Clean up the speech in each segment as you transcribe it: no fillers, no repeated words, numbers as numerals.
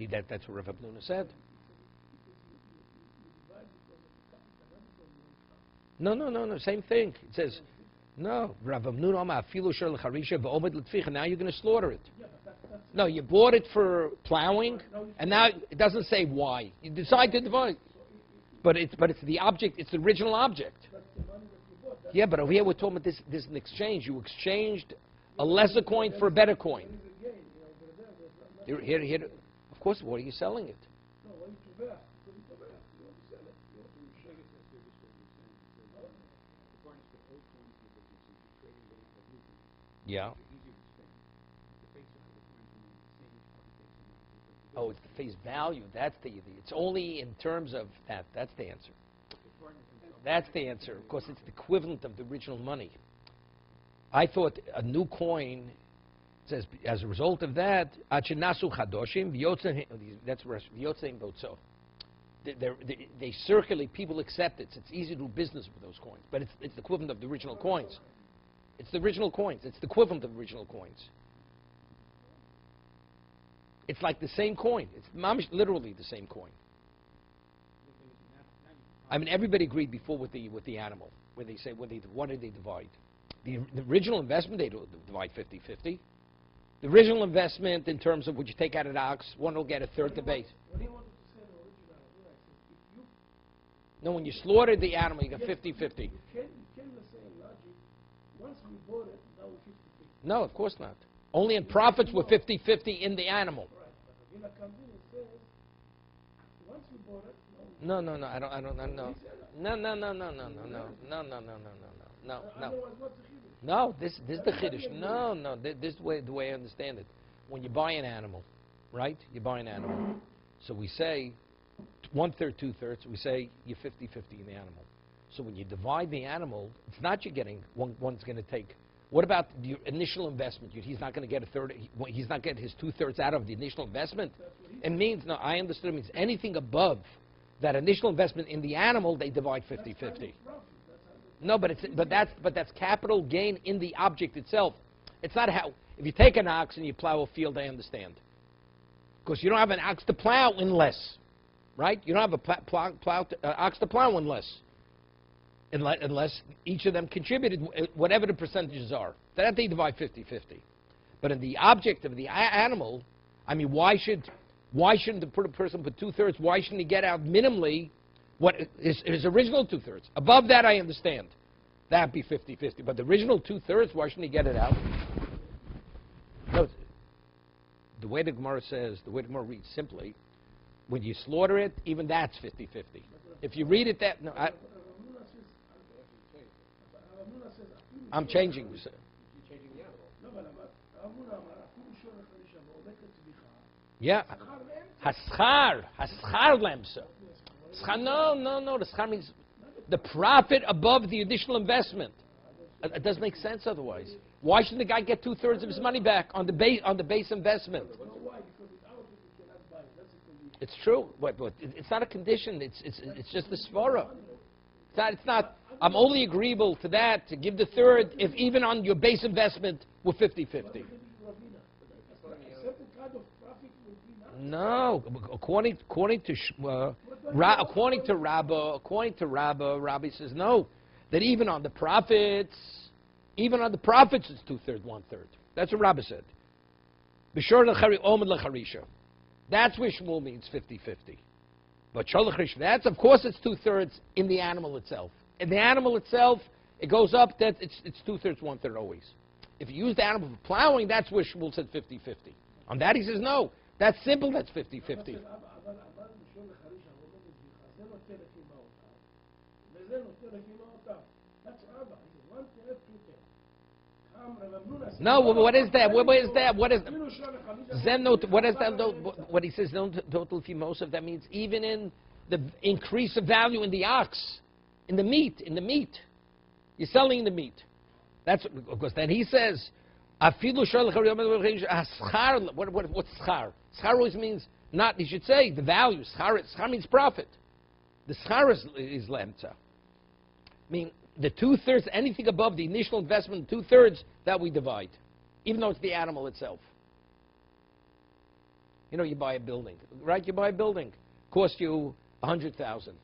That's what Rav Hamnuna said. No. Same thing. It says, no. Rav Hamnuna Amar Afilu Shel Charisha v'Omed L'Tficha. Now you're going to slaughter it. No, you bought it for plowing, and now it doesn't say why. You decide to divide. But it's the object. It's the original object. Yeah, but over here we're talking about this is an exchange. You exchanged a lesser coin for a better coin. Here, of course, what are you selling it? Yeah. Oh, it's the face value. That's it's only in terms of that. That's the answer. That's the answer. Of course, it's the equivalent of the original money. I thought a new coin says, as a result of that, Achinasu Chadoshim, that's Vyotzim Botso. They circulate, people accept it. It's easy to do business with those coins. But it's the equivalent of the original coins. It's the original coins. It's the equivalent of the original coins. It's like the same coin. It's literally the same coin. I mean, everybody agreed before with the animal, where they say, what did they divide? The original investment, they divide 50-50. The original investment, in terms of what you take out of the ox, one will get a third the base. No, when you slaughter the animal, you get 50-50. No, of course not. Only in profits were 50-50 in the animal. No, I don't, no. No, this is the chiddush. No, this is the way I understand it. When you buy an animal, right? You buy an animal. So we say 1/3, 2/3. We say you're 50-50 in the animal. So when you divide the animal, it's not you're getting one's going to take. What about the initial investment? He's not going to get a third. He's not getting his 2/3 out of the initial investment. It means, no, I understood. It means anything above that initial investment in the animal, they divide 50-50. No, but that's capital gain in the object itself. It's not how. If you take an ox and you plow a field, I understand, because you don't have an ox to plow unless, right? You don't have a ox to plow unless each of them contributed whatever the percentages are. That they divide 50-50. But in the object of the animal, I mean, why shouldn't the person put 2/3? Why shouldn't he get out minimally what his original 2/3? Above that, I understand. That'd be 50-50. But the original 2/3, why shouldn't he get it out? No, the way the Gemara says, the way the Gemara reads simply, when you slaughter it, even that's 50-50. If you read it that, no, I'm changing. Yeah. Haschar lemsa. No. The schar means the profit above the additional investment. It doesn't make sense otherwise. Why shouldn't the guy get 2/3 of his money back on the base investment? It's true, but it's not a condition. It's just the svara. It's not. I'm only agreeable to that, to give the third, if even on your base investment we're 50-50. No, according to Rabbi says no, that even on the profits it's 2/3, 1/3. That's what Rabbi said. That's where Shmuel means 50-50. But that's, of course, it's 2/3 in the animal itself. In the animal itself, it goes up that it's 2/3, 1/3 always. If you use the animal for plowing, that's where Shmuel said 50-50. On that he says no. That's simple, that's 50-50. No, what is that? What is that? What is Zen note? What is that? What he says, no total fimosov. That means even in the increase of value in the ox, in the meat. You're selling the meat. That's because then he says, afilu schar. What's schar? Schar always means not. You should say the value. Schar means profit. The schar is lemtza. I mean, the 2/3, anything above the initial investment, 2/3, that we divide, even though it's the animal itself. You know, you buy a building, right? You buy a building, cost you $100,000.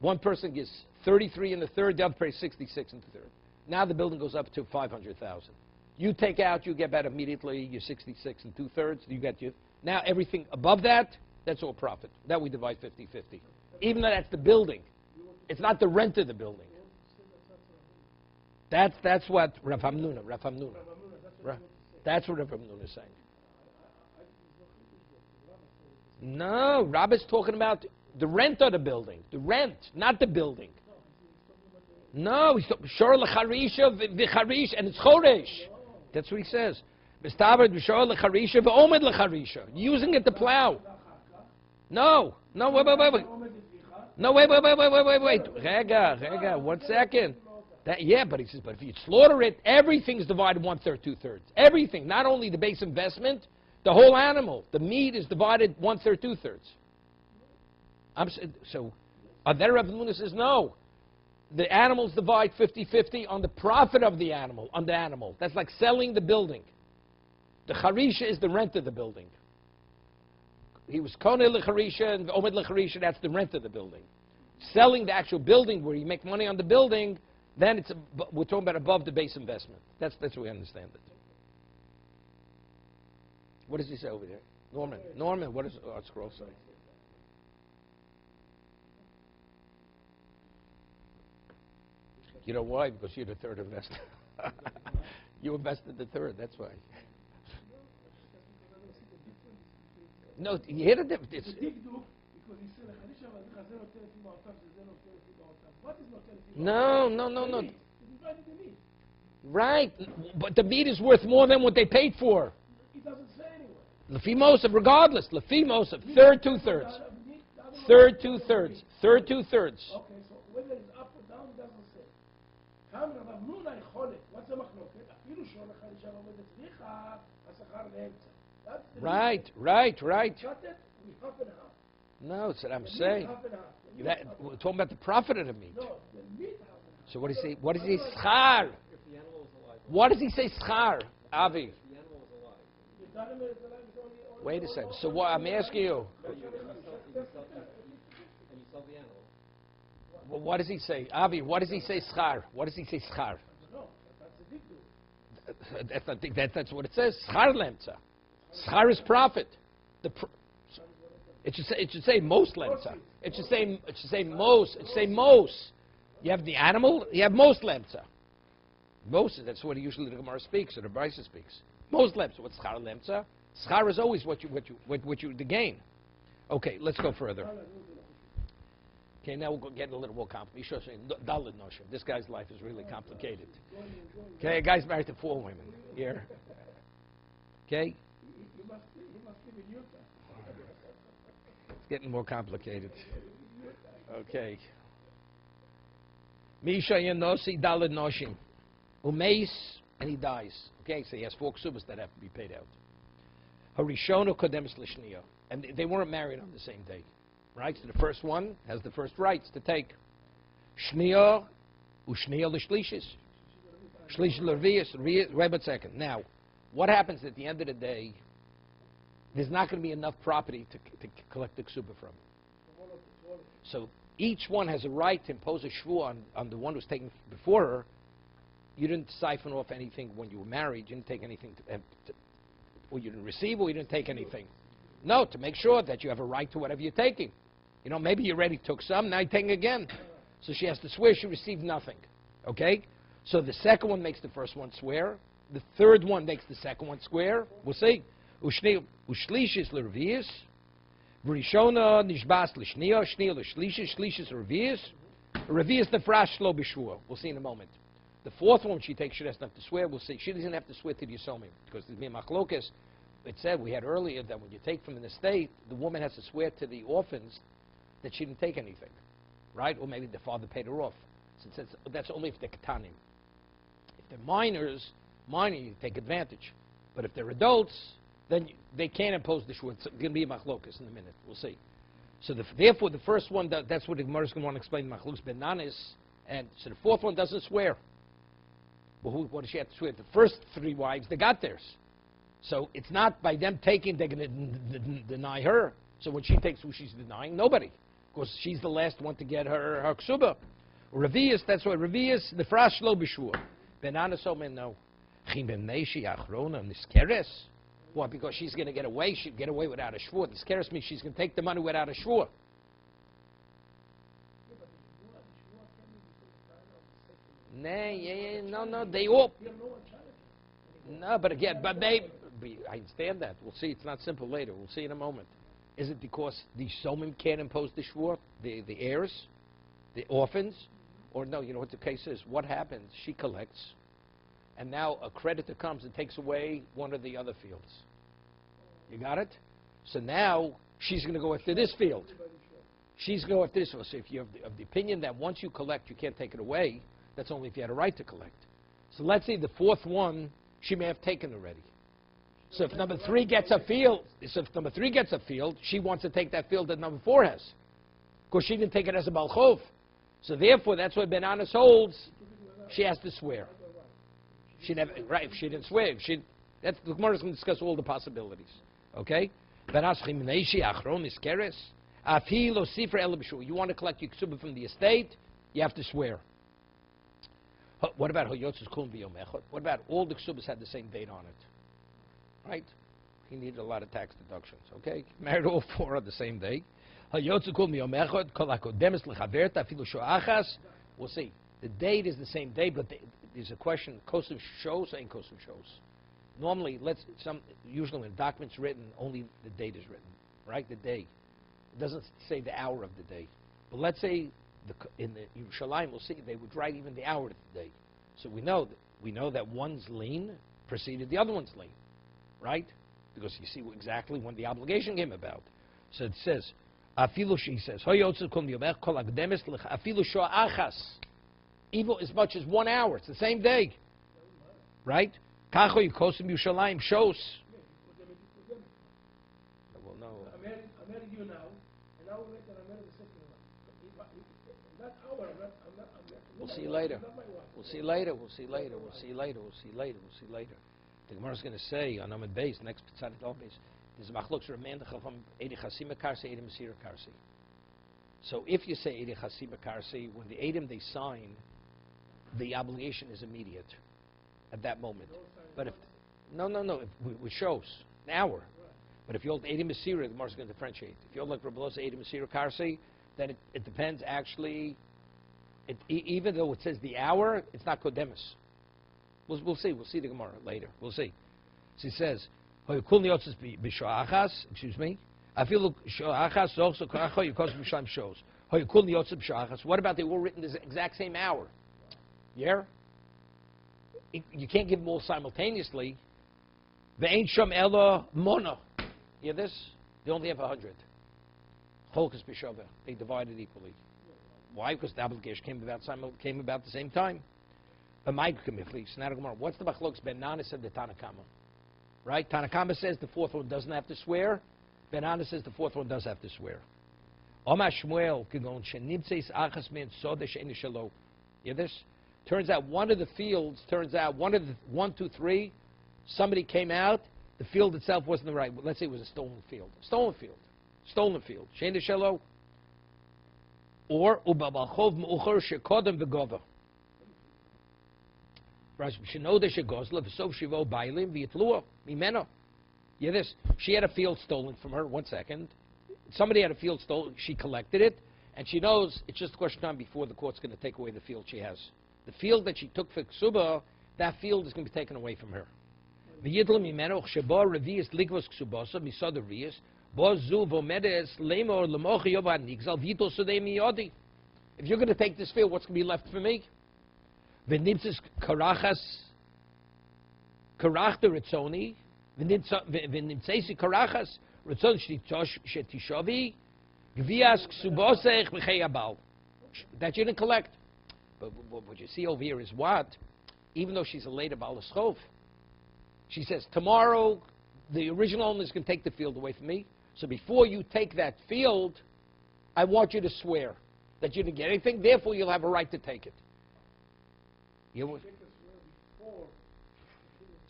One person gives 33 in the third, the other pays 66 in the third. Now the building goes up to 500,000. You take out, you get that immediately. You're 66 and 2/3. You get your now everything above that. That's all profit. That we divide 50-50. Even though that's the building, it's not the rent of the building. That's what Rav Hamnuna. That's what Rav Hamnuna is saying. No, Rabbi's talking about the rent of the building. The rent, not the building. No, he's talking Shor L'Charisha V'Charish, and it's Choresh. That's what he says. V'Stavar V'Shor L'Charisha V'Omed L'Charisha. Using it to plow. No, wait. No, wait. Rega, 1 second. Yeah, but he says, but if you slaughter it, everything's divided 1/3, 2/3. Everything, not only the base investment, the whole animal. The meat is divided 1/3, 2/3. So, Adher Rav Hamnuna says no. The animals divide 50-50 on the profit of the animal, on the animal. That's like selling the building. The charisha is the rent of the building. He was koneh l'charisha and omed l'charisha, that's the rent of the building. Selling the actual building where you make money on the building, then we're talking about above the base investment. That's what we understand it. What does he say over there? Norman, what does our scroll say? You know why? Because you're the third investor. You invested the third, that's why. No, you hear the difference. No. Right, but the meat is worth more than what they paid for. It doesn't say anywhere. Lefi Mosef, regardless. Lefi Mosef, third, 2/3. Third, 2/3. Third, 2/3. Okay, so whether it's up or down, it doesn't say. כאן רב אמנונה יכולת, what's the מחלוקת? אפילו שהולך האישה ועומד אצליחה, השכר לאמצע. Right. Cut it, we half and half. No, that's what I'm saying. We're talking about the profit of the meat. No, the meat half and half. So what does he say? What does he say? Schar. What does he say? Schar, Avi. Wait a second. So what? I'm asking you. Well, what does he say, Avi? What does he say? Schar. What does he say? Schar. No, that's a big deal. That's what it says. Schar lemtza. Schar is profit. It should say most lemtza. It should say most. It should say most. You have the animal. You have most lemtza. Most. That's what usually the Gemara speaks or the Brisa speaks. Most lemtza. What's schar lemtza? Schar is always what you the gain. Okay, let's go further. Okay, now we're getting a little more complicated. This guy's life is really complicated. Okay, a guy's married to 4 women here. Okay? He must live in Utah. It's getting more complicated. Okay. Misha Yanosi Dalad Noshim. Umeis, and he dies. Okay, so he has 4 ksubas that have to be paid out. Harishono Kodemis Lishniya. And they weren't married on the same day. Right? So the first one has the first rights to take. Shniya, Ushniya Lishlishis. Shlish Lervius. Wait a second. Now, what happens at the end of the day? There's not going to be enough property to collect the ksuba from. So each one has a right to impose a shvu on the one who's taken before her. You didn't siphon off anything when you were married. You didn't take anything, or you didn't receive, or you didn't take anything. No, to make sure that you have a right to whatever you're taking. You know, maybe you already took some, now you're taking again. So she has to swear she received nothing. Okay? So the second one makes the first one swear. The third one makes the second one swear. We'll see. Ushlishis l'revius. V'rishona nishbas l'shniya. Shniya l'shlishis. Shlishis l'revius. Revius nefrash lo b'shvua. We'll see in a moment. The fourth one she takes, she doesn't have to swear. We'll see. She doesn't have to swear to the Yisomim. Because the Machlokas, it said, we had earlier, that when you take from an estate, the woman has to swear to the orphans that she didn't take anything, right? Or maybe the father paid her off. Since that's only if they're ketanim. If they're minors, you take advantage. But if they're adults, then they can't impose the shvua. It's going to be a machlokas in a minute. We'll see. So therefore, the first one, that's what the Gemara is going to want to explain, machlokes ben nanis. And so the fourth one doesn't swear. Well, what does she have to swear? The first 3 wives, they got theirs. So it's not by them taking, they're going to deny her. So when she takes, who she's denying? Nobody. Because she's the last one to get her ksuba. Revius, that's why Revius, the frash lo b'shua. Benanas omen no. Chimemneishi achrona niskeres. Why? Because she's going to get away. She'd get away without a shvur. Niskeres means she's going to take the money without a shvur. No, they all. No, but again, I understand that. We'll see. It's not simple later. We'll see in a moment. Is it because the somim can't impose the shvur, the heirs, the orphans? Or no, you know what the case is? What happens? She collects, and now a creditor comes and takes away one of the other fields. You got it? So now she's going to go after this field. She's going to go after this field. So if you're of the opinion that once you collect, you can't take it away, that's only if you had a right to collect. So let's say the fourth one, she may have taken already. So if number 3 gets a field, she wants to take that field that number 4 has. Because she didn't take it as a balchov. So therefore, that's what Ben Anas holds. She has to swear. She never, right? If she didn't swear, that's the Gemara is going to discuss all the possibilities. Okay? You want to collect your ksuba from the estate, you have to swear. What about Hoyotzes Kum B'Yom? What about all the ksubas had the same date on it? Right? He needed a lot of tax deductions. Okay? Married all 4 on the same day. We'll see. The date is the same day, but there's a question: kosuv shows, ain't kosuv shows. Normally, usually when a document's written, only the date is written, right? The day. It doesn't say the hour of the day. But let's say in the Yerushalayim, we'll see they would write even the hour of the day. So we know that one's lien preceded the other one's lien, right? Because you see exactly when the obligation came about. So it says. Afilu, he says, even as much as 1 hour, it's the same day, right? Shows. Well, no. I married you now, and now later I married the second one. In that hour, I'm not. We'll see later. We'll see later. We'll see later. We'll see later. We'll see later. We'll see later. The Gemara is going to say on Amud Beis, next P'tzad Al Beis. There's machlokes remandach from Eidi Chasima Karsi, Eidi Mesira Karsi. So if you say Eidi Chasima Karsi, when the Eidim they sign, the obligation is immediate at that moment. But if it shows an hour. But if you hold Eidi Mesira, the Gemara is going to differentiate. If you hold like Rabbi Loza Eidi Mesira Karsi, then it depends actually. Even though it says the hour, it's not kodemis. We'll see. We'll see the Gemara later. We'll see. So he says. Excuse me. What about they were written the exact same hour? Yeah? You can't give them all simultaneously. Ve'ein sham ela mona. You hear this? They only have 100. Cholkas b'shava. They divided equally. Why? Because the obligation came about the same time. What's the machlokes Ben Nanis and the Tanakama? Right? Tanakama says the fourth one doesn't have to swear. Ben Anna says the fourth one does have to swear. Hear this? Turns out one of the fields, 1, 2, 3, somebody came out, the field itself wasn't the right. Let's say it was a stolen field. Stolen field. Shein Shelo. Or Ubabalchov Mu'ucher Shekodem V'Gova. Yeah, this. She had a field stolen from her. 1 second. Somebody had a field stolen. She collected it, and she knows it's just a question of time before the court's going to take away the field she has. The field that she took for ksuba, that field is going to be taken away from her. If you're going to take this field, what's going to be left for me? V'nimtzis karachas karachta ritzoni v'nimtzesi karachas ritzon shetishavi gvias ksubosech v'cheyabal. That you didn't collect. But what you see over here is what? Even though she's a later balaschov, she says, tomorrow the original owner is going to take the field away from me. So before you take that field, I want you to swear that you didn't get anything. Therefore, you'll have a right to take it.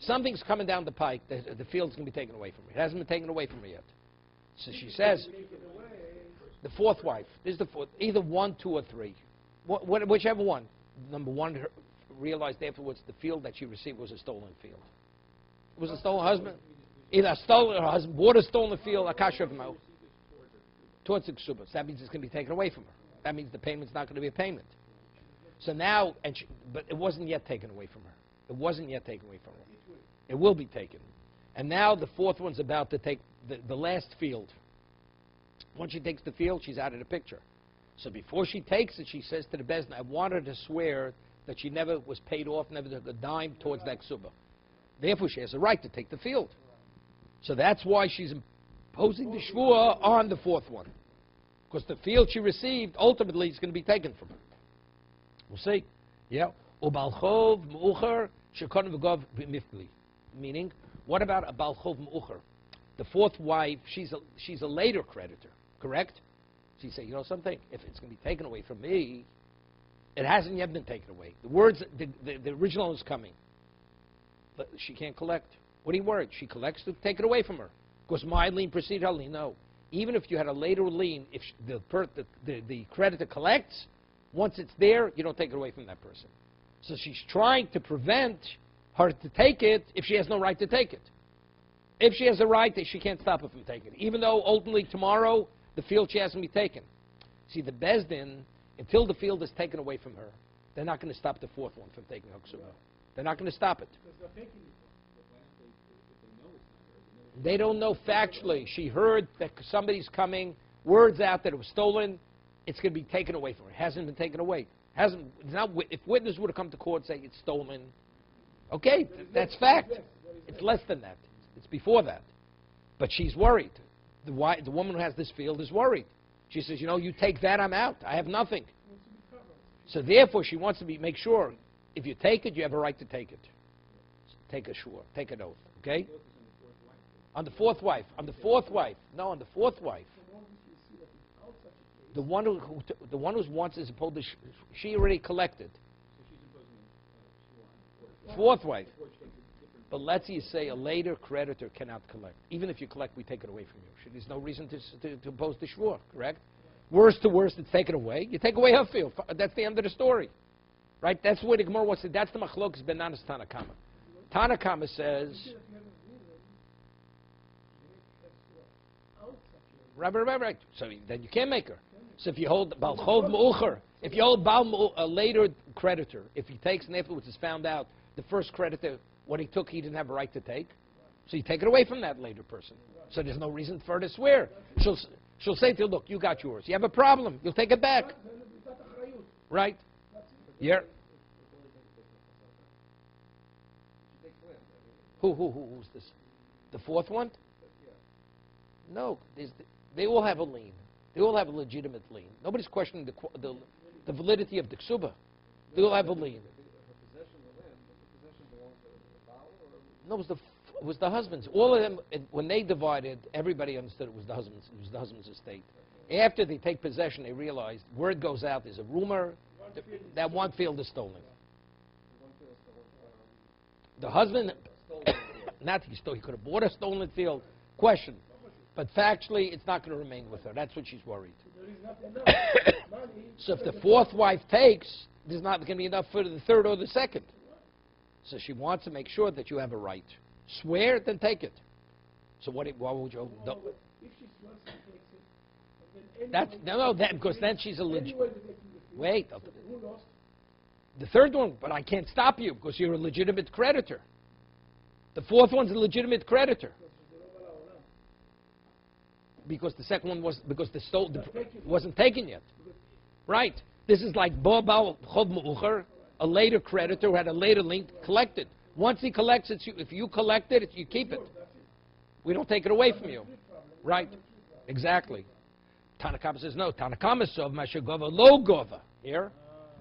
Something's coming down the pike. The field's going to be taken away from her. It hasn't been taken away from her yet. So she says, the fourth wife. This is the fourth. Either 1, 2, or 3. Whichever one. Number one, realized afterwards the field that she received was a stolen field. It was a stolen husband. Either a stolen, her husband bought a stolen field, Akasha of Mo, towards the Kesuvos. That means it's going to be taken away from her. That means the payment's not going to be a payment. So now, but it wasn't yet taken away from her. It wasn't yet taken away from her. It will be taken. And now the fourth one's about to take the last field. Once she takes the field, she's out of the picture. So before she takes it, she says to the Bezdin, I want her to swear that she never was paid off, never took a dime towards that ksuba. Therefore, she has a right to take the field. So that's why she's imposing the shvua on the fourth one. Because the field she received, ultimately, is going to be taken from her. We'll see. Yeah. Ubalchov mu'ucher shekon v'gov b'mifli. Meaning, what about a balchov mu'ucher? The fourth wife, she's a later creditor, correct? She say, you know something? If it's going to be taken away from me, it hasn't yet been taken away. The words, the original is coming. But she can't collect. What are you worried? She collects to take it away from her. Because my lien preceded her lien. No. Even if you had a later lien, if the creditor collects, once it's there, you don't take it away from that person. So she's trying to prevent her to take it if she has no right to take it. If she has a right, she can't stop her from taking it. Even though ultimately tomorrow, the field she has to be taken. See, the Bezdin, until the field is taken away from her, they're not going to stop the fourth one from taking her ksuba. They're not going to stop it. They don't know factually. She heard that somebody's coming, words out that it was stolen. It's going to be taken away from her. It hasn't been taken away. If witnesses would have come to court and say it's stolen, okay, that's fact. It's less than that. It's before that. But she's worried. The woman who has this field is worried. She says, you take that, I'm out. I have nothing. So therefore, she wants to make sure, if you take it, you have a right to take it. Take a shur, take an oath, okay? On the fourth wife. On the fourth wife. No, on the fourth wife. The one who wants is supposed to, she already collected. Fourth wife. But let's say a later creditor cannot collect. Even if you collect, we take it away from you. There's no reason to impose the shvur, correct? Worst to worst, it's taken away. You take away her field. That's the end of the story. Right? That's where the Gemara wants to. That's the machlokas benanas Tanakama. Tanakama says, right. So then you can't make her. So if you hold Balchov Mu'ucher, if you hold a later creditor, if he takes and afterwards it's found out the first creditor, what he took, he didn't have a right to take. So you take it away from that later person. So there's no reason for her to swear. She'll say to you, look, you got yours. You have a problem. You'll take it back. Right? Yeah. Who's this? The fourth one? No. They all have a lien. They all have a legitimate lien. Nobody's questioning the validity of the ksuba. They all have a lien. No, it was the husband's. All of them, when they divided, everybody understood it was the husband's. It was the husband's estate. After they take possession, they realized word goes out. There's a rumor that one field is stolen. The husband, not he stole. He could have bought a stolen field. Question, but factually, it's not going to remain with her. That's what she's worried. So if the fourth wife takes, there's not going to be enough for the third or the second. So she wants to make sure that you have a right. Swear, then take it. So why would you? No. That's because then she's a legitimate. Wait, the third one, but I can't stop you because you're a legitimate creditor. The fourth one's a legitimate creditor. Because the second one wasn't taken yet. Right. This is like Bo'bal Chod Mu'ucher, a later creditor who had a later lien collected. Once he collects it, if you collect it, you keep it. We don't take it away from you. Right. Exactly. Tanakama says no. Tanakama sov mashagova lo gova. Here.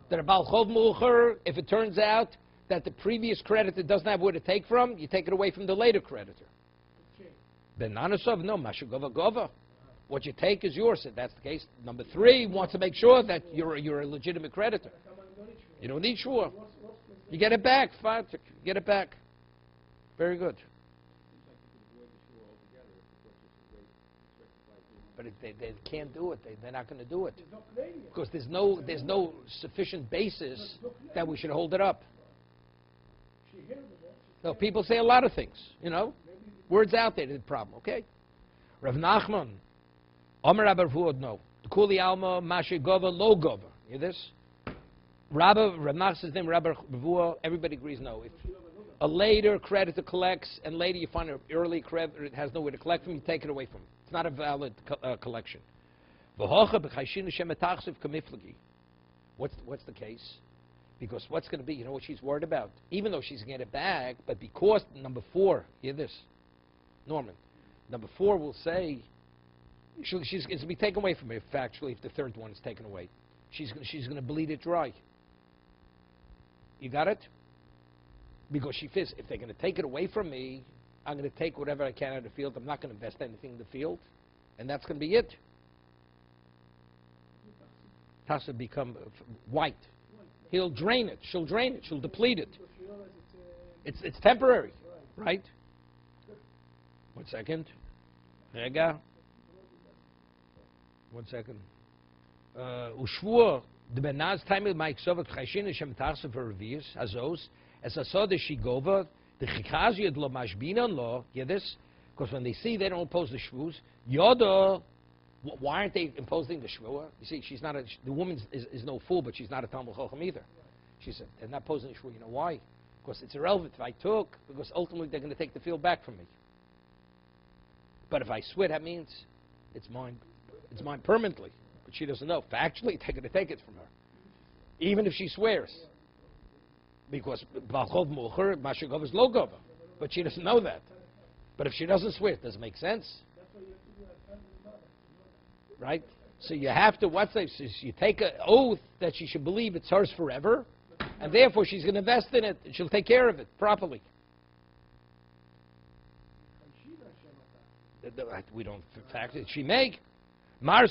That about Chod Mu'ucher, if it turns out that the previous creditor doesn't have where to take from, you take it away from the later creditor. Benanasov, no, Mashagova Gova. What you take is yours. If that's the case, number 3 wants to make sure that you're a legitimate creditor. You don't need shvur. You get it back. Fine, get it back. Very good. But if they can't do it. They're not going to do it because there's no sufficient basis that we should hold it up. No, people say a lot of things. Words out there. The problem. Okay. Rav Nachman, Omer Rabbi Vuod, no. Kuli Alma Mashe Gova Lo Gova. You hear this? Rav Nachman's name Rabbi Vuod. Everybody agrees no. If a later creditor collects and later you find an early creditor it has nowhere to collect from, you take it away from him. It's not a valid collection. What's the case? Because what's going to be, you know what she's worried about? Even though she's going to get it back, but because number 4, hear this, Norman, number 4 will say, it's going to be taken away from her, factually, if the third one is taken away. She's going to bleed it dry. You got it? Because she feels, if they're going to take it away from me, I'm going to take whatever I can out of the field. I'm not going to invest anything in the field. And that's going to be it. It has to become white. He'll drain it. She'll drain it. She'll deplete it. It's temporary, right? 1 second. Rega. 1 second. Ushvur the benaz time with my Kesuvos chashin shem tachse for revius azos as a saw the shigova the chikaziyad lo mashbinan lo. Get this? Because when they see they don't impose the shvus, yoda. Why aren't they imposing the shvua? You see, she's not the woman is no fool, but she's not a Talmud Chacham either. She said, they're not posing the shvua. You know why? Because it's irrelevant if I took, because ultimately they're going to take the field back from me. But if I swear, that means it's mine. It's mine permanently. But she doesn't know. Factually, they're going to take it from her. Even if she swears. Because Balchov Mucher, Mashagov is Logova. But she doesn't know that. But if she doesn't swear, does it make sense? Right? So you have to, you take an oath that she should believe it's hers forever, and therefore she's going to invest in it, and she'll take care of it properly. We don't, in fact, she may. Abai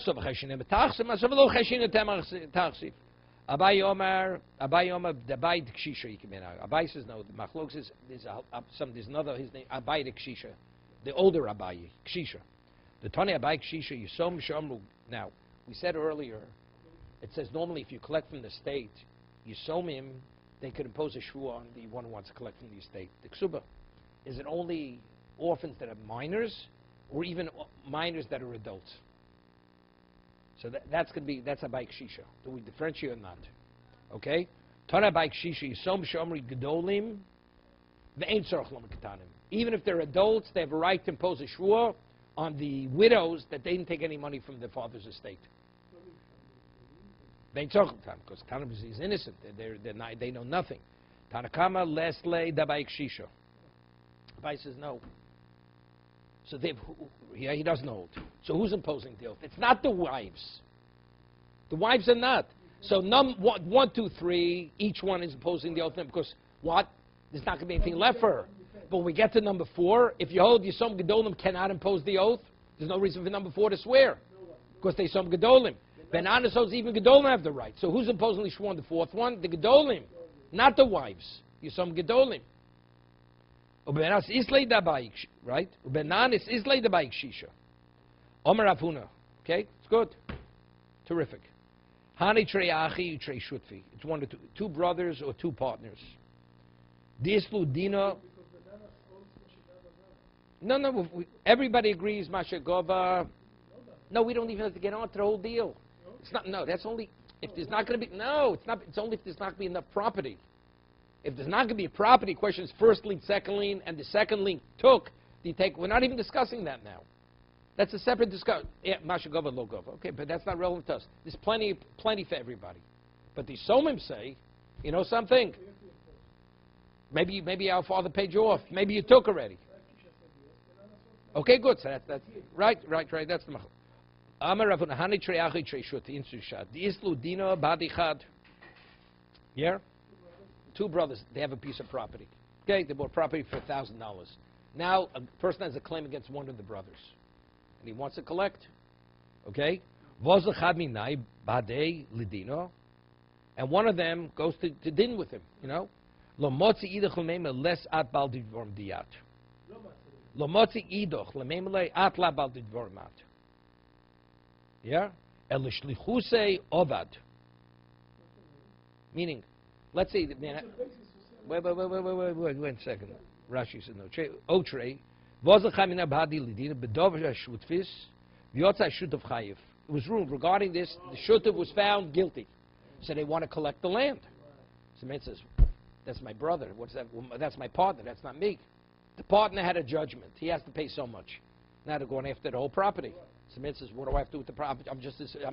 Omar, the Abai Kshisha, Abai says no, the Machlok says, there's another, his name, Abai Kshisha, the older Abai, Kshisha. The Tani Abai Kshisha Yisom Shamru. Now, we said earlier, it says normally if you collect from the state, Yisomim, they could impose a shvua on the one who wants to collect from the estate. The Ksuba. Is it only orphans that are minors, or even minors that are adults? So that's Abai Kshisha. Do we differentiate or not? Okay? Tani Abai Kshisha Yisom Shamru Gedolim, Ve'ein Tzorach Lo Mekatanim. Even if they're adults, they have a right to impose a shvua on the widows that they didn't take any money from their father's estate. Because Tanam is innocent. They know nothing. Tanakama lesle dabai kshisha. Abai says no. So he doesn't hold. So who's imposing the oath? It's not the wives. The wives are not. So 1, 2, 3, each one is imposing the oath because what? There's not going to be anything left for her. But when we get to number 4, if you hold Yisom Gedolim cannot impose the oath, there's no reason for number 4 to swear. Because they Yisom Gedolim. Ben Anas holds even Gedolim have the right. So who's imposing the shvua on the 4th one? The Gedolim. Not the wives. Yisom Gedolim. Ubenas Islay Dabai, right? Ubenanis Islay Dabai Shisha. Omer Afuna. Okay? It's good. Terrific. Hani Trei Achi, Trei Shutfi. It's 1 or 2 brothers or 2 partners. Dislu Dina. No, everybody agrees, Mashagova. No, we don't even have to get on to the whole deal. It's not, no, that's only, if there's not going to be, no, it's only if there's not going to be enough property. If there's not going to be a property, question is first lien, second lien, and the second lien took, we're not even discussing that now. That's a separate discussion. Yeah, Mashagova, Logova. Okay, but that's not relevant to us. There's plenty for everybody. But the Somim say, you know something? Maybe our father paid you off. Maybe you took already. Okay, good. So that's right. That's the machal. Amar Ravuna Hani Treyachi Treishut Insushat. The Islu Dina Badichad. Yeah? 2 brothers. They have a piece of property. Okay, they bought property for $1,000. Now a person has a claim against one of the brothers, and he wants to collect. Okay, Vozachad Minai Badei Lidino, and one of them goes to din with him. You know, Lo motzi idach l'meimele les at bal didvorim diyat. Lo motzi idach l'meimele at la bal didvorim at. Yeah? El shlichusei ovad. Meaning, let's say that man. Wait a second. Rashi said no. Otrei. Vozachayim abhadi lidina bedovah shutfis. V'yotzai shutav chayiv. It was ruled regarding this. The shutav was found guilty, so they want to collect the land. So the man says, "That's my brother. What's that? Well, that's my partner. That's not me." The partner had a judgment. He has to pay so much. Now they're going after the whole property. So the man says, "What do I have to do with the property? I'm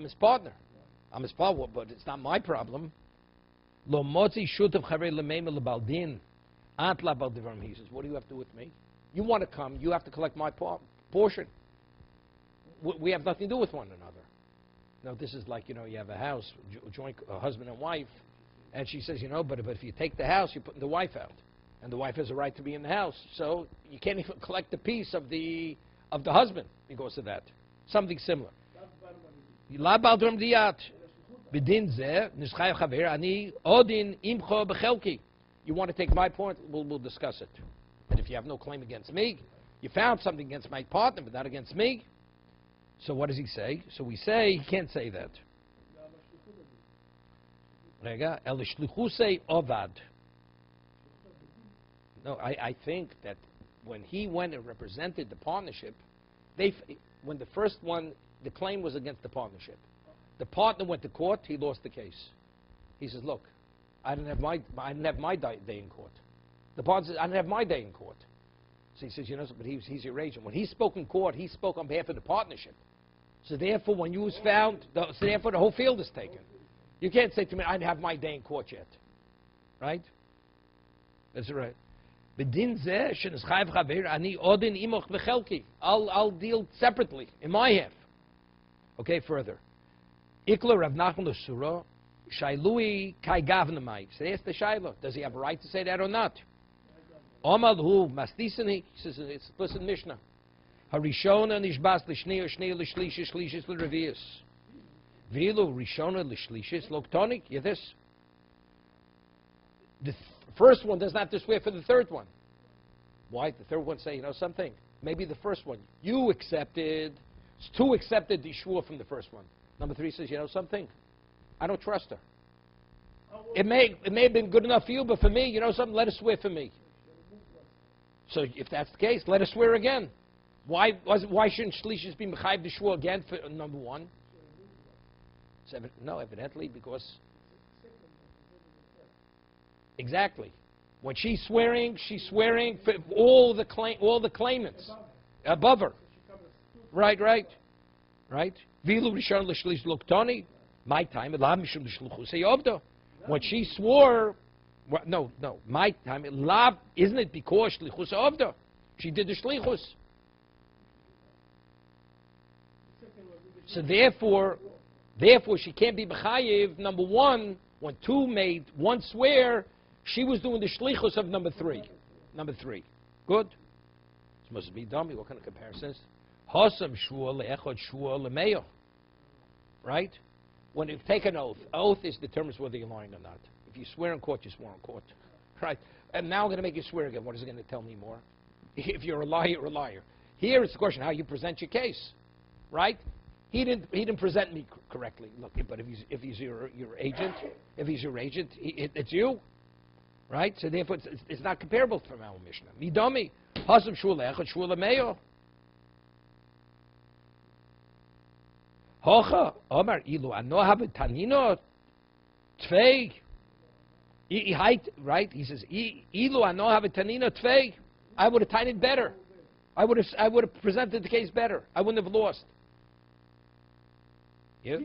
his partner. I'm his partner, but it's not my problem." Lo motzi shutav charei lemeimel lebaldin at la baldivarim. He says, "What do you have to do with me? You want to come? You have to collect my portion. We have nothing to do with one another." Now this is like, you have a house, joint husband and wife, and she says, but if you take the house, you're putting the wife out, and the wife has a right to be in the house, so you can't even collect the piece of the husband because of that. Something similar. La baldivarim diyat. You want to take my point? We'll discuss it. And if you have no claim against me, you found something against my partner, but not against me. So what does he say? So we say he can't say that. No, I think that when he went and represented the partnership, when the first one, the claim was against the partnership. The partner went to court. He lost the case. He says, "Look, I didn't have my day in court." The partner says, "I didn't have my day in court." So he says, but he's your agent. When he spoke in court, he spoke on behalf of the partnership. So therefore, when you was found, therefore the whole field is taken. You can't say to me, "I didn't have my day in court yet," right? That's right. I'll deal separately in my half. Okay, further. Ikla Rav Nachman L'Sura, Shailui Kai Gavnamai. So that's the Shaila. Does he have a right to say that or not? Omal Hu Mastisani. He says it's explicit Mishnah. Harishona Nishbas Lishneya Shneya Lishlishis Lishlishis L'Revius. Vilu Rishona Lishlishis Loktonik. You this? The first one does not have to swear for the third one. Why? The third one say, something. Maybe the first one. You accepted. Two accepted the shvur from the first one. Number three says, something? I don't trust her. It may have been good enough for you, but for me, something? Let her swear for me. So if that's the case, let her swear again. Why shouldn't Shlishis be mechayiv the shvur again for number one? No, evidently because exactly when she's swearing for all the claimants above her. Right. Vilu rishon l'shlish loktoni. My time, when she swore, no. My time, isn't it because shlichus avda? She did the shlichus. So therefore, she can't be b'chayiv. Number one, when two made one swear, she was doing the shlichus of number three. Good. This must be dummy. What kind of comparisons? Hasam shua le'echad shua le'meyo. Right? When you take an oath determines whether you're lying or not. If you swear in court, you swear in court. Right? And now I'm going to make you swear again. What is it going to tell me more? If you're a liar, you're a liar. Here it's the question how you present your case. Right? He didn't present me correctly. Look, but if he's your agent, it's you. Right? So therefore it's not comparable from our Mishnah. Midami. Hasam shua le'echad shua le'meyo. Hocha, Omar, ilu anohav tanino tvei. Right? He says, ilu anohav tanino tvei. I would have tied it better. I would have presented the case better. I wouldn't have lost. Yeah?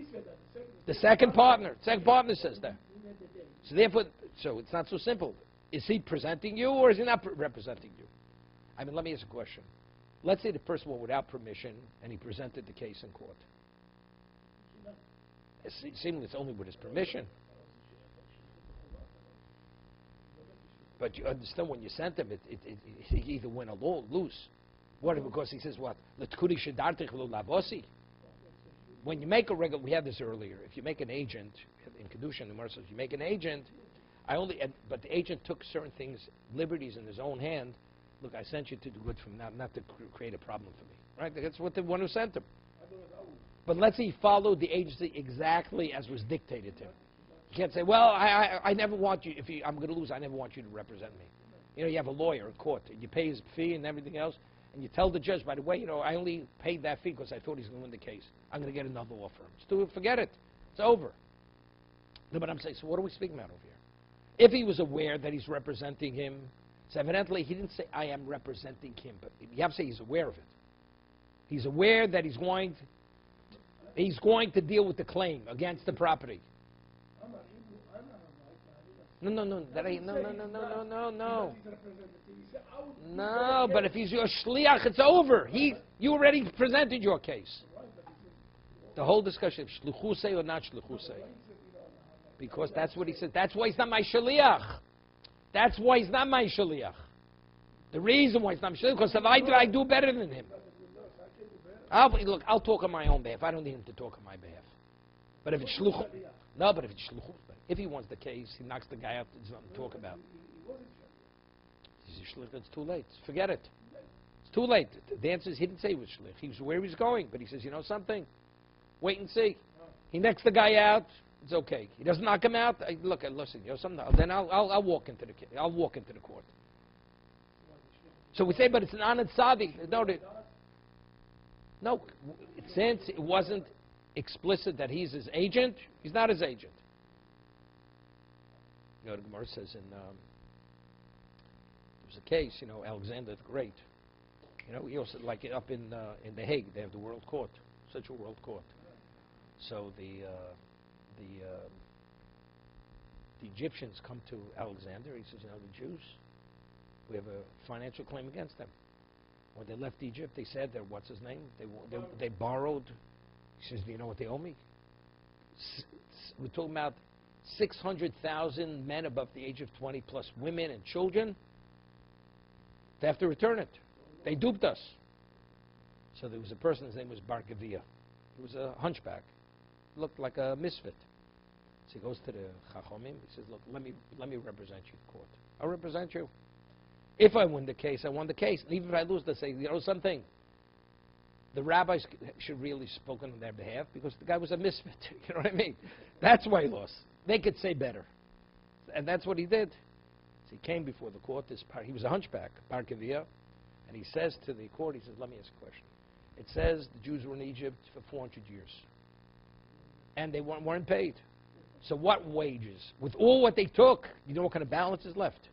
The second partner says that. So therefore, it's not so simple. Is he presenting you or is he not representing you? I mean, let me ask a question. Let's say the person went without permission and he presented the case in court. Seemingly it's only with his permission. But you understand when you sent him, he either win or lose. What? Because he says what? When you make a regular, we had this earlier. If you make an agent in Kedusha, the Gemara says you make an agent, But the agent took certain things, liberties in his own hand. Look, I sent you to do good for him, not to create a problem for me. Right? That's what the one who sent him. But let's say he followed the agency exactly as was dictated to him. You can't say, well, I never want you, I'm going to lose, I never want you to represent me. You know, you have a lawyer in court, and you pay his fee and everything else, and you tell the judge, by the way, I only paid that fee because I thought he's going to win the case. I'm going to get another law firm. Forget it. It's over. No, but I'm saying, so what are we speaking about over here? If he was aware that he's representing him, so evidently he didn't say, I am representing him, but you have to say he's aware of it. He's aware that he's going to deal with the claim against the property. No, but if he's your shliach, it's over. You already presented your case. The whole discussion, shluchusei or not shluchusei. Because that's what he said. That's why he's not my shliach. That's why he's not my shliach. The reason why he's not my shliach, because if I do better than him. I'll talk on my own behalf. I don't need him to talk on my behalf. But if it's shluch, but if it's shluch, if he wants the case, he knocks the guy out. There's nothing to talk about. It's too late. Forget it. It's too late. The answer is he didn't say he was shlich. He was where he was going, but he says, you know something? Wait and see. He knocks the guy out. It's okay. He doesn't knock him out. Listen. You know something? Then I'll walk into the court. So we say, but it's an anad tzaddik. No, since it wasn't explicit that he's his agent, he's not his agent. The Gemara says there was a case, Alexander the Great. He also, like up in The Hague, they have the World Court, such a World Court. So the Egyptians come to Alexander. He says, the Jews, we have a financial claim against them. When they left Egypt, they said, what's his name? They borrowed. He says, do you know what they owe me? We're talking about 600,000 men above the age of 20, plus women and children. They have to return it. They duped us. So there was a person, his name was Bar Gavia. He was a hunchback. Looked like a misfit. So he goes to the Chachomim. He says, look, let me represent you in court. I'll represent you. If I win the case, I won the case. And even if I lose, they say, something. The rabbis should really have spoken on their behalf because the guy was a misfit. You know what I mean? That's why he lost. They could say better. And that's what he did. So he came before the court. He was a hunchback, Bar Kavia. And he says to the court, he says, let me ask a question. It says the Jews were in Egypt for 400 years. And they weren't paid. So what wages? With all what they took, you know what kind of balance is left?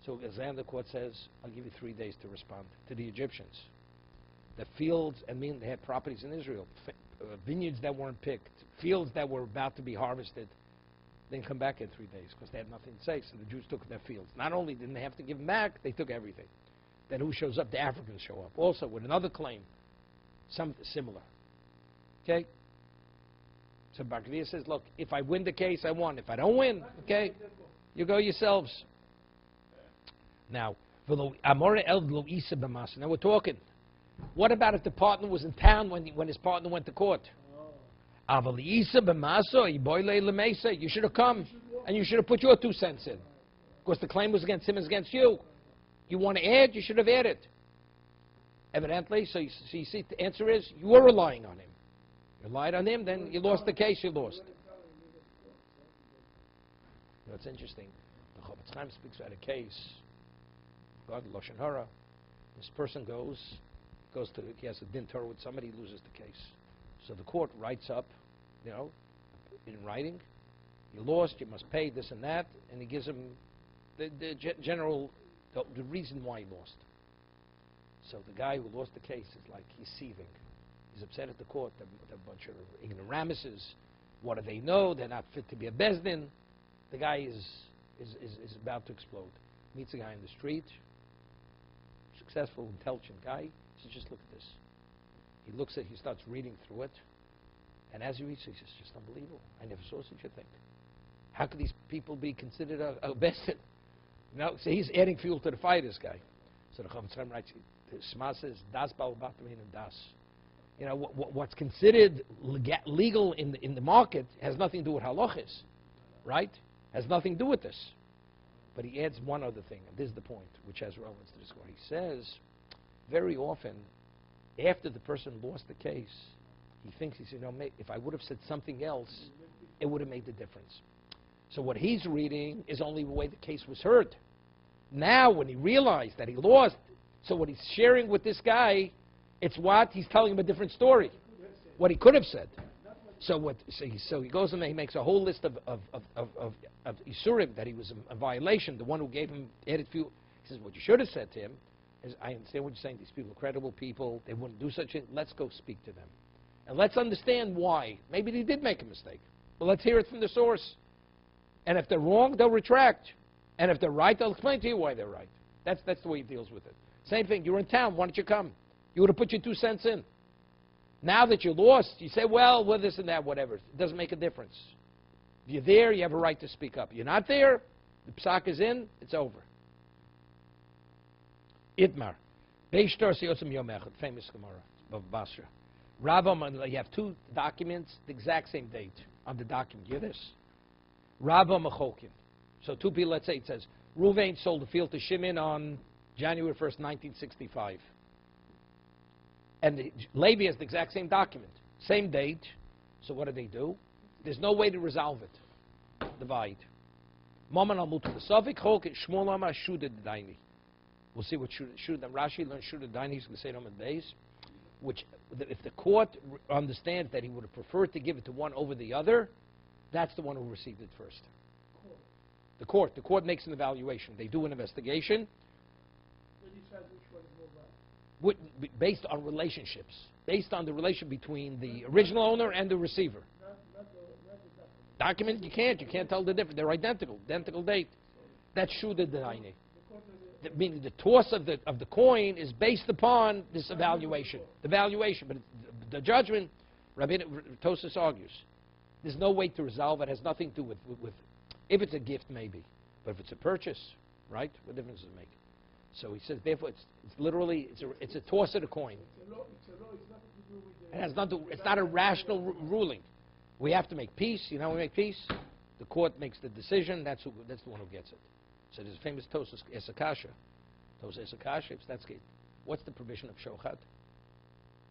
So Alexander the court says, I'll give you 3 days to respond to the Egyptians. The fields, they had properties in Israel, vineyards that weren't picked, fields that were about to be harvested. They didn't come back in 3 days because they had nothing to say. So the Jews took their fields. Not only didn't they have to give them back, they took everything. Then who shows up? The Africans show up. Also with another claim, something similar. Okay? So Bar Kavia says, look, if I win the case, I won. If I don't win, okay, you go yourselves. Now, now we're talking. What about if the partner was in town when his partner went to court? You should have come, and you should have put your 2 cents in. Because the claim was against him and against you. You want to add, you should have added. Evidently, so you see, the answer is, you were relying on him. You relied on him, then you lost the case, you lost. It's interesting. The Chofetz Chaim speaks about a case. God, Lashon Hara. This person he has a din Torah with somebody, he loses the case. So the court writes up, in writing, you lost, you must pay this and that, and he gives him the reason why he lost. So the guy who lost the case is like, he's seething. He's upset at the court. They're a bunch of ignoramuses. What do they know? They're not fit to be a bezdin. The guy is about to explode. Meets a guy in the street, successful, intelligent guy. He says, just look at this. He starts reading through it. And as he reads, he says, it's just unbelievable. I never saw such a thing. How could these people be considered a bezdin? So he's adding fuel to the fire, this guy. So the Chofetz Chaim writes, the Shema says, das ba'u b'atamin and das. What's considered legal in the market has nothing to do with halachis, right? Has nothing to do with this. But he adds one other thing, and this is the point, which has relevance to this one. He says, very often, after the person lost the case, he thinks, he said, if I would have said something else, it would have made the difference. So what he's reading is only the way the case was heard. Now, when he realized that he lost, so what he's sharing with this guy, it's what? He's telling him a different story. What he could have said. So he goes and he makes a whole list of Isurim that he was a violation. The one who gave him added fuel. He says, what you should have said to him is, I understand what you're saying. These people are credible people. They wouldn't do such a thing. Let's go speak to them. And let's understand why. Maybe they did make a mistake. But let's hear it from the source. And if they're wrong, they'll retract. And if they're right, they'll explain to you why they're right. That's the way he deals with it. Same thing. You're in town. Why don't you come? You would have put your 2 cents in. Now that you're lost, you say, well, this and that, whatever. It doesn't make a difference. If you're there, you have a right to speak up. You're not there, the psak is in, it's over. Itmar. Beishtar Siyosam Yom Echad, famous Gemara of Basra. Rabba, you have 2 documents, the exact same date on the document. You hear this? Rabba Machokin. So 2 people, let's say it says, Ruvain sold the field to Shimon on January 1st, 1965. And Levi has the exact same document, same date. So what do? There's no way to resolve it. Divide. We'll see what Shuda Rashi learns. Shuda Daini, he's going to say it on the days. Which, if the court understands that he would have preferred to give it to one over the other, that's the one who received it first. The court makes an evaluation. They do an investigation. Based on relationships, based on the relation between the original owner and the receiver. Document, you can't tell the difference. They're identical date. That's Shuda Daini. Meaning the toss of the coin is based upon this evaluation. The valuation, but the judgment, Rabbi Tosas argues, there's no way to resolve it. It has nothing to do with if it's a gift, maybe. But if it's a purchase, right, what difference does it make? So he says, therefore, it's literally, it's a toss of the coin. It has nothing. It's not a rational ruling. We have to make peace. You know how we make peace? The court makes the decision. That's the one who gets it. So there's a famous Tosas Esakasha. Tosas Esakasha, if that's good. What's the provision of Shochad?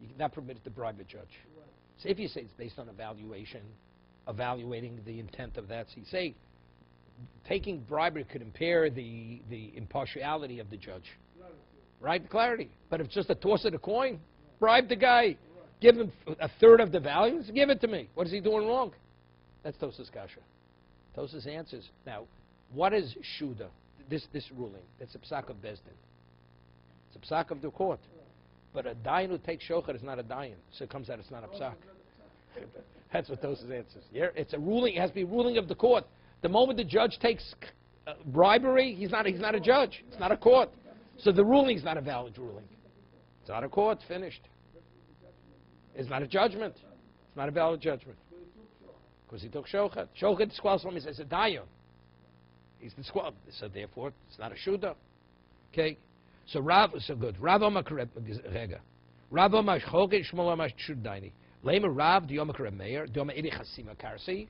You're not permitted to bribe a judge. Right. So if you say it's based on evaluating the intent of that, so you say taking bribery could impair the impartiality of the judge. Right? Clarity. But if it's just a toss of the coin, bribe the guy, give him a third of the value, give it to me. What is he doing wrong? That's Tosas Kasha. Tosas answers. Now, what is Shuda? This ruling. It's a psak of Bezdin. It's a psak of the court. But a dayan who takes shochet is not a dayan. So it comes out it's not a psak. That's what Tosas answers. Yeah? It's a ruling. It has to be a ruling of the court. The moment the judge takes bribery, he's not a judge. It's not a court. So the ruling is not a valid ruling. It's not a court. Finished. It's not a judgment. It's not a valid judgment. Because he took shochet. Shochet disqualifies him as a dayan. He's disqualified. So therefore, it's not a shuda. Okay? So good. Rav Amar Rega. Rav Amar Choget Shmuel Amar Shudaini. Lema Rav Diyom Kareb Meir Diyom Eri Chasima Karsi.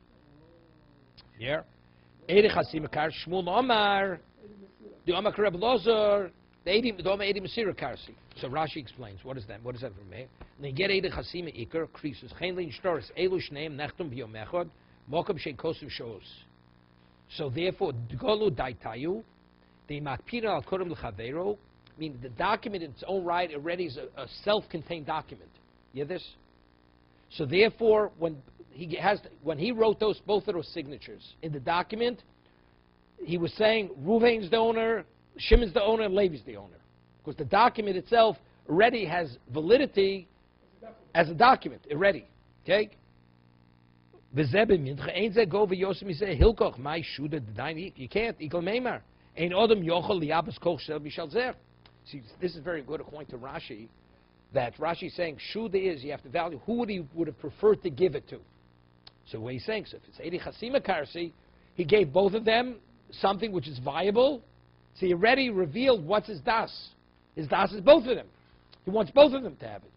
Yeah. Eri Chasima Karsi Shmuel Amar Diyom Kareb Lozor. Diyom Eri Masira Karsi. So Rashi explains what is that? What is that for me? Then get Eri Chasima Iker Krisus Chainlin Shtoris Elu Shneim Nechtum Biyom Echad Mokum Shein Kosim Shos. So therefore, Golu Daitayu the Makpira Al Korim L'Chavero. Meaning the document in its own right already is a self-contained document. You hear this? So therefore, when he wrote both of those signatures in the document, he was saying Ruvain's the owner, Shimon's the owner, and Levi's the owner. Because the document itself already has validity as a document already. Okay? You can't. See, this is very good according to Rashi, that Rashi is saying, Shuda is, you have to value who would have preferred to give it to. So what he's saying, so if it's Eri Chasima Karsi, he gave both of them something which is viable, so he already revealed what's his das. His das is both of them. He wants both of them to have it.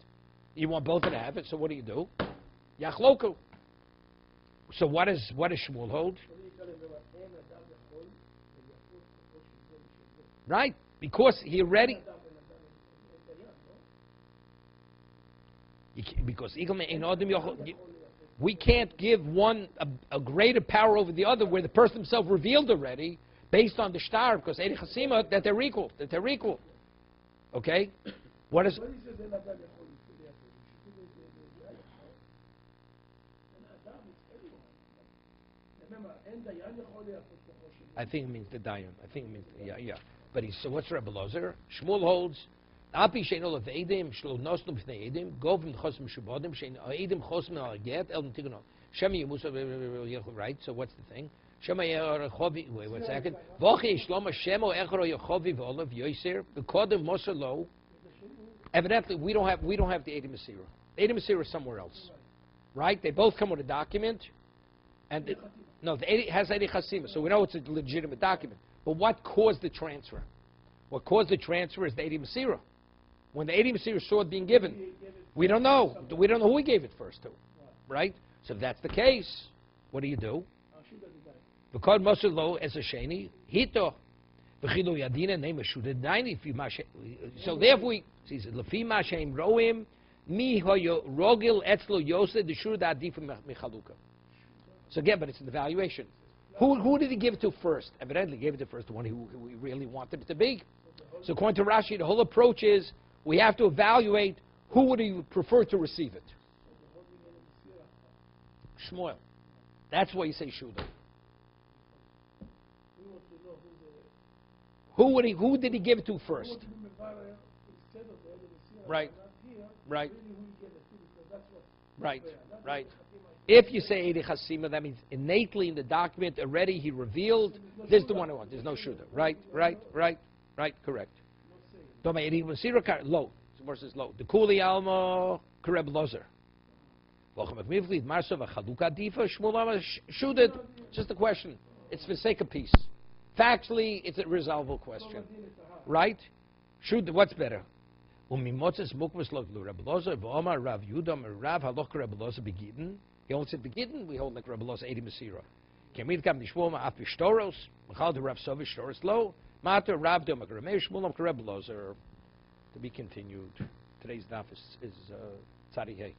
You want both of them to have it, so what do? Yachloku. So what does Shmuel hold? Right? Because he already... We can't give one a greater power over the other where the person himself revealed already, based on the shtar, because Eidi Chasima, that they're equal. Okay? What is... I think it means the Dayan. I think it means, yeah. But so what's Rebbe Lozer? Shmuel holds, Api she'enol of Eidim, shlo nosnu b'fnei Eidim, go from the chosm shubodim, she'en Eidim chosm al get, el ntigonon. Shema Yemusa, right? So what's the thing? Shema Yechovi, wait 1 second. Vochi Shloma Shemo Echro Yechovi v'olav Yoser, v'kodem Moshe Lo. Evidently, we don't have the Eidim Masira. Eidim Masira is somewhere else. Right? They both come with a document, and the Eidim has Eidim Chasima, so we know it's a legitimate document. But what caused the transfer? What caused the transfer is the Eidim Masira. When the Eidim Masira saw it being given, we don't know. We don't know who he gave it first to. Right? So if that's the case, what do? Because Moshe Lo as a Sheni, Hito. V'chilu Yadina name a Shuded Daini. So therefore, he says, Lefi Mashem Roim, Mi Hoyo Rogil Etzlo Yose, the Shud Adif Michaluka. So again, but it's an evaluation. Who did he give it to first? Evidently, he gave it to first, the one who we really wanted it to be. So according to Rashi, the whole approach is we have to evaluate who would he prefer to receive it. Shmuel. That's why you say Shuda. Who did he give it to first? Right. If you say Eidi Chasima, that means innately in the document already he revealed, this is the one I want. There's no Shuda. Right, correct. Doma Eidi Masira low. The verse is low. The Kuli Alma Kareb Lozer. Just a question. It's for the sake of peace. Factually, it's a resolvable question. Right? What's better? He only said begitten, we hold like Rabbi Loza Eidi Masira. Can we come to Shmuel af Bishtoros? Machal the Rav Sovish Shtoros Lo. Mater Rav Domak Rameh Shmuel Rabbi Loza. To be continued. Today's daf is Tzadi Hey.